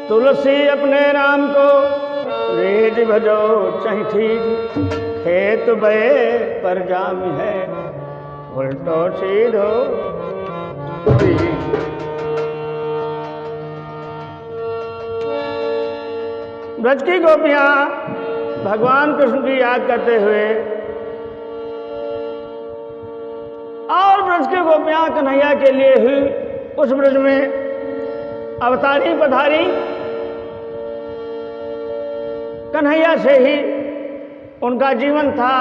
तुलसी अपने राम को रेज भजो चही खेत बे पर जाम है उल्टो सीधो। ब्रज की गोपियां भगवान कृष्ण की याद करते हुए और ब्रज की गोपियां कन्हैया के लिए ही उस ब्रज में अवतारी पधारी। कन्हैया से ही उनका जीवन था,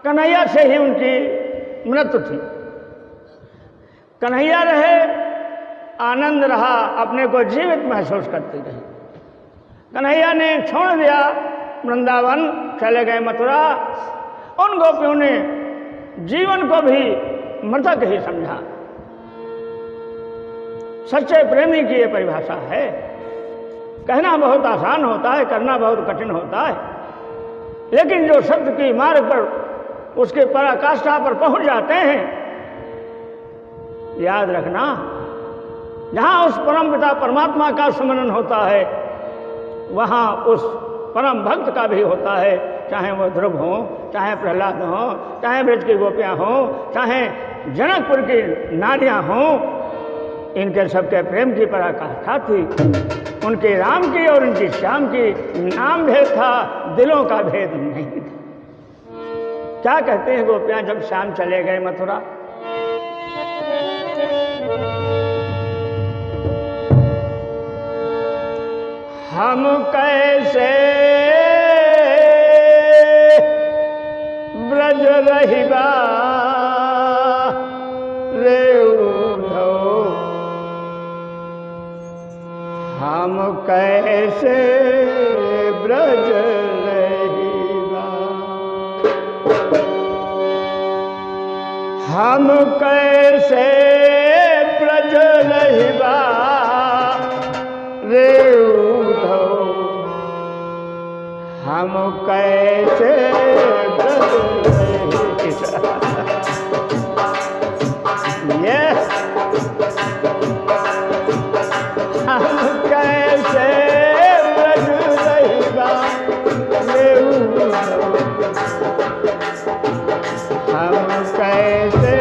कन्हैया से ही उनकी मृत्यु थी। कन्हैया रहे, आनंद रहा, अपने को जीवित महसूस करती रही। कन्हैया ने छोड़ दिया वृंदावन, चले गए मथुरा। उन गोपियों ने जीवन को भी मृतक ही समझा। सच्चे प्रेमी की ये परिभाषा है। कहना बहुत आसान होता है, करना बहुत कठिन होता है, लेकिन जो सत्य की मार्ग पर, उसके पराकाष्ठा पर पहुंच जाते हैं, याद रखना, जहां उस परम पिता परमात्मा का स्मरण होता है, वहां उस परम भक्त का भी होता है। चाहे वो ध्रुव हो, चाहे प्रहलाद हो, चाहे ब्रज की गोपियां हो, चाहे जनकपुर की नारियां हों, इनके सबके प्रेम की पराकाष्ठा थी। उनके राम की और उनकी श्याम की नाम भेद था, दिलों का भेद नहीं था। क्या कहते हैं गोपियां जब श्याम चले गए मथुरा? हम कैसे ब्रज रहिबा रे उद्धव, हम कैसे ब्रज रहिबा, हम कैसे ब्रज रहिबा रे उद्धव, हम कैसे ब्रज रहिबा। Yes. हम कैसे ब्रज रहिबा रे उद्धव, हम कैसे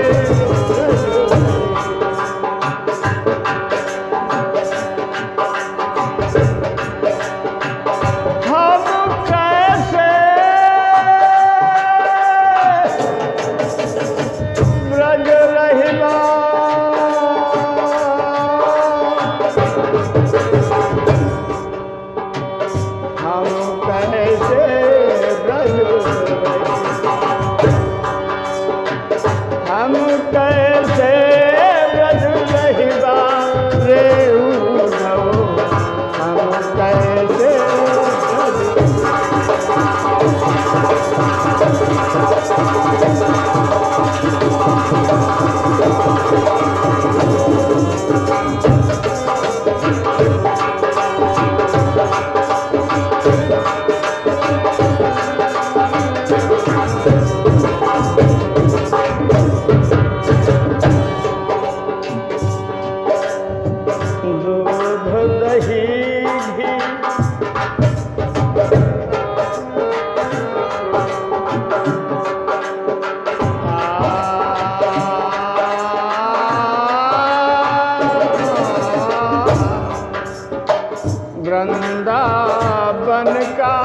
वृंदावन का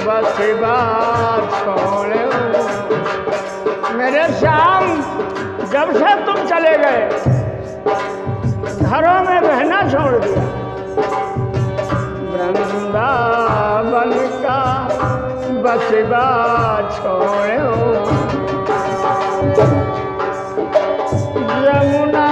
बसवा छोड़ो। मेरे श्याम, जब से तुम चले गए, घरों में रहना छोड़ दिया। वृंदावन का बसवा छोड़ो, यमुना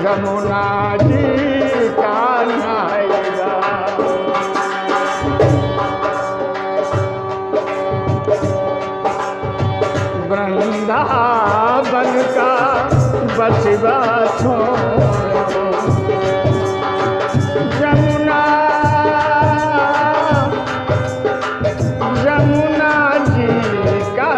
यमुना जी का नायरा, वृंदावन का बसवा छोड़ो, यमुना यमुना जी का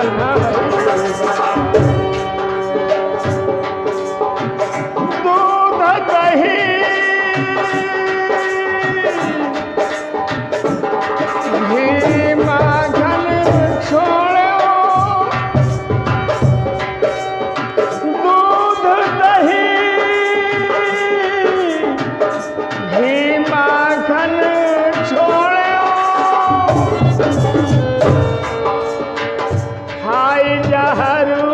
हाय जहरू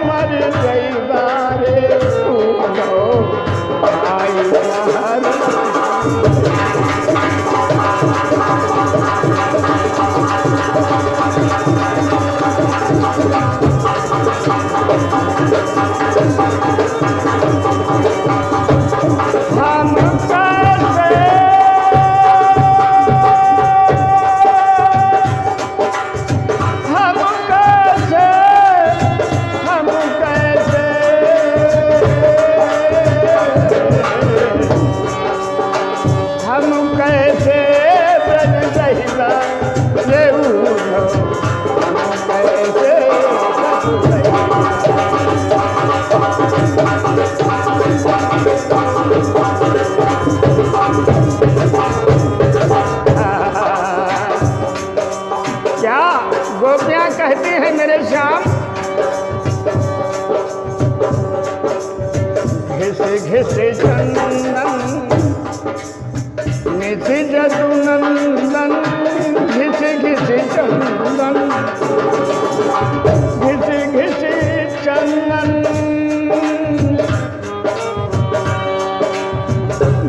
मर गई बारे उठो, हाय जहरू गोपियां कहती हैं मेरे श्याम, घिस घिस चंदन निधि जदु नंदन, घिस घिस चंदन घिस घिस चंदन,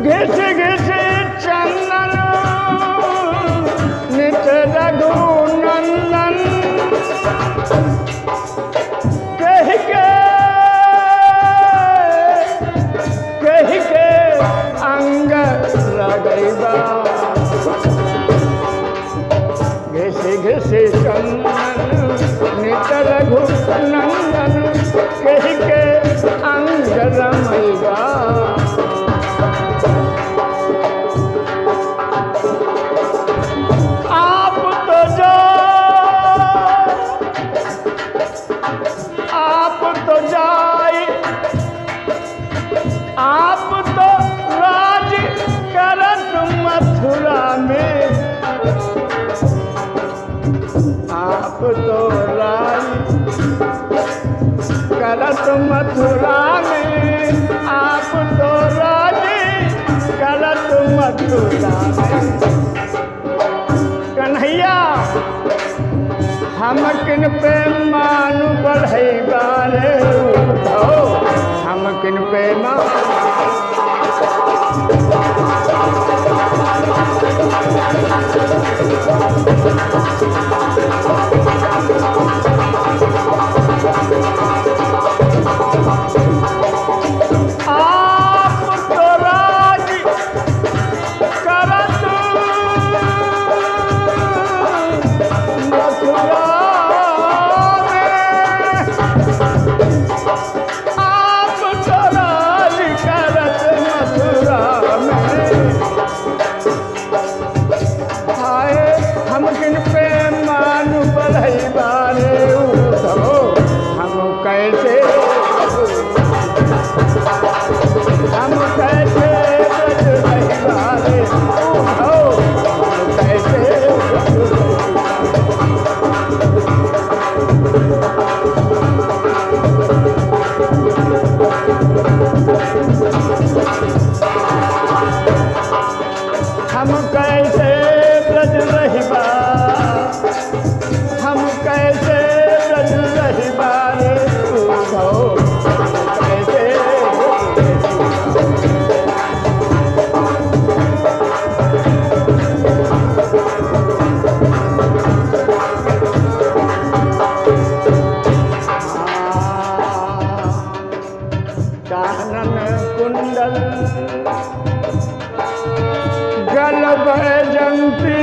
घिस घिस चंदन नित रघु नंदन, कह के अंग लगैबा, घिस घिस चंदन नित रघु नंदन, कह के अंग रमैबा। आप तो राज करत मथुरा में, आप तो राज करत मथुरा में, आप तो राज करत मथुरा में। कन्हैया हम किन पे मानु बढ़ई बारे उठो, हम किन पे आप तो राज करत मथुरा में, आप तो राज करत मथुरा में। हाय हम किन पे मानु बढ़ई बारे उठो, हम कैसे हम कैसे बढ़ई बारे उठो, हम कैसे हम कैसे ब्रज रहिबा, हम कैसे ब्रज रहिबा रे उठो, कैसे कानन कुंडल गल बैजंती,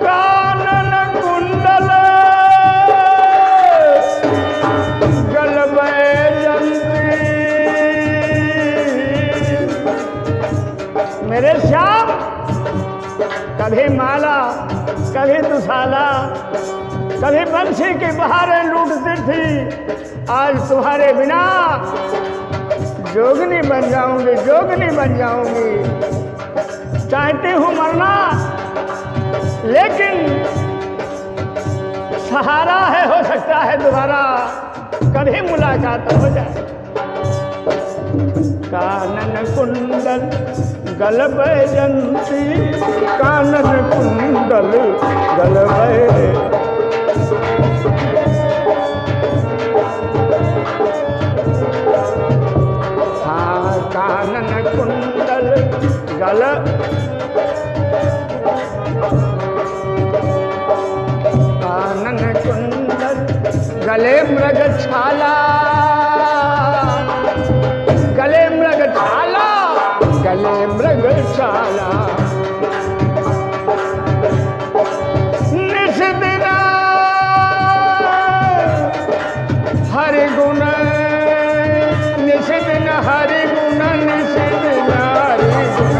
कानन कुंडल गल बैजंती। मेरे श्याम कभी माला, कभी दुशाला, कभी बंसी की बहारें लूटती थी, आज तुम्हारे बिना जोगनी बन जाऊंगी, जोगनी बन जाऊंगी। चाहती हूँ मरना, लेकिन सहारा है, हो सकता है दोबारा कभी मुलाकात हो जाए। कानन कुंडल गल बैजंती, कानन कुंडल गल हाँ कानन कुंडल गल कानन कुंडल गले मृग छाला, गले मृग छाला, गले मृग छाला। निस दिन हरि गुण, निस दिन हरि गुण, निस दिन हरि गुण,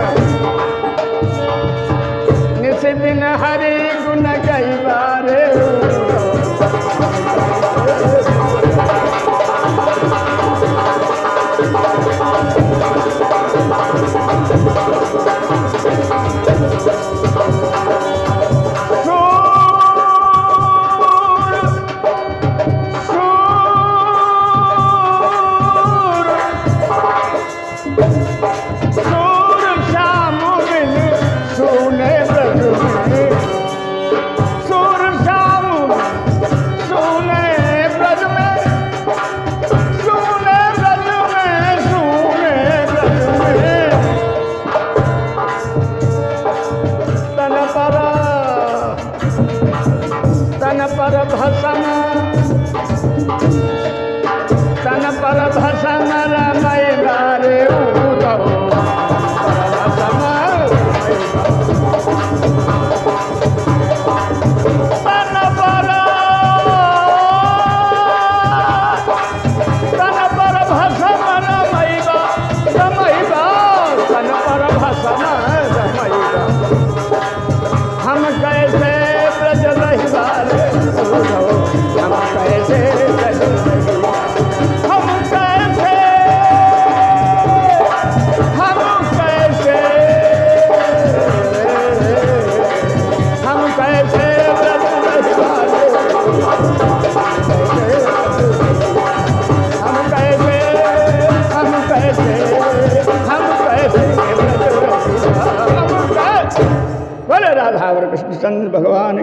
निस दिन हरि गुण कई बारे। पर भसम, तन पर भसम रमय गारे उदो, भसम तन पर भसम रमैबा, रमैबा तन पर भसम रमैबा। हम कैसे ब्रज रहिबारे, हम कैसे ब्रज रहिबा, हम कैसे, हम कैसे, हम कैसे ब्रज रहिबारे, हम कैसे, हम कैसे, हम कैसे ब्रज रहिबा, हम कैसे। बोले राधा कृष्ण चंद्र भगवान।